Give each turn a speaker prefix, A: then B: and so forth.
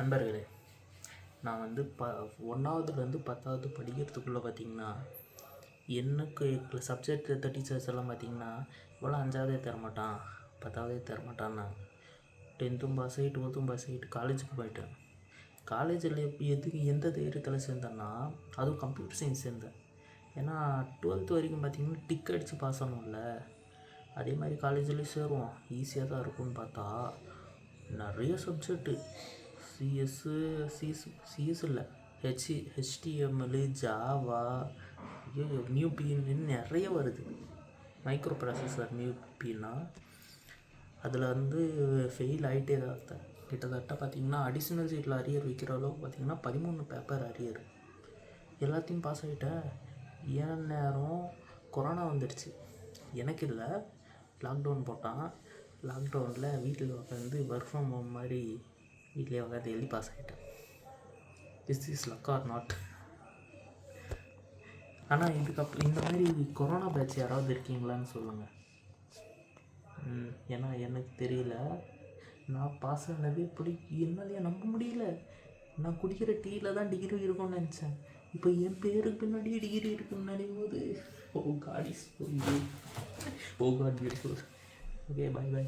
A: நண்பர்களே, நான் வந்து 1வதுலேருந்து 10வது படிக்கிறதுக்குள்ளே பார்த்திங்கன்னா எனக்கு சப்ஜெக்ட் டீச்சர்ஸ் எல்லாம் பார்த்திங்கன்னா இவ்வளோ 5வதே தரமாட்டான் 10வதே தரமாட்டான்னாங்க. 10த்தும் பாஸ் ஆகி 12த்தும் பாஸ் ஆகிட்டு காலேஜுக்கு போயிட்டேன். காலேஜில் எந்த தைரியத்தில் சேர்ந்தேன்னா அதுவும் கம்ப்யூட்டர் சயின்ஸ் சேர்ந்தேன். ஏன்னா 12th வரைக்கும் பார்த்திங்கன்னா டிக் அடித்து பாஸ் ஆகணும்ல, அதே மாதிரி காலேஜ்லேயும் சேருவோம் ஈஸியாக தான் இருக்கும்னு பார்த்தா நிறைய சப்ஜெக்டு சிஎஸ் இல்லை ஹெச்டிஎம்எல் ஜாவா நியூபின்னு நிறைய வருது. மைக்ரோ ப்ராசஸர் நியூபின்னா அதில் வந்து ஃபெயில் ஆகிட்டே தான் இருந்தேன். கிட்டத்தட்ட பார்த்திங்கன்னா அடிஷ்னல் சீட்டில் அரியர் வைக்கிற அளவுக்கு பார்த்திங்கன்னா 13 பேப்பர் அரியர். எல்லாத்தையும் பாஸ் ஆகிட்டேன். ஏன் நேரம் கொரோனா வந்துடுச்சு. எனக்கு இல்லை, லாக்டவுன் போட்டான். லாக்டவுனில் வீட்டில் உட்காந்து ஒர்க் ஃப்ரம் ஹோம் மாதிரி வீட்டிலே உட்காந்து எழுதி பாஸ் ஆகிட்டேன். Is luck R not? ஆனால் இதுக்கப்புறம் இந்த மாதிரி கொரோனா பேட்ச் யாராவது இருக்கீங்களான்னு சொல்லுங்கள். ஏன்னா எனக்கு தெரியல. நான் பாஸ் ஆனது என்னாலேயே நம்ப முடியல. நான் குடிக்கிற டீயில் தான் டிகிரி இருக்கும்னு நினச்சேன். இப்போ என் பேருக்கு பின்னாடியே டிகிரி இருக்குன்னு நினைக்கும் போது oh god is oh god beautiful. Okay, by.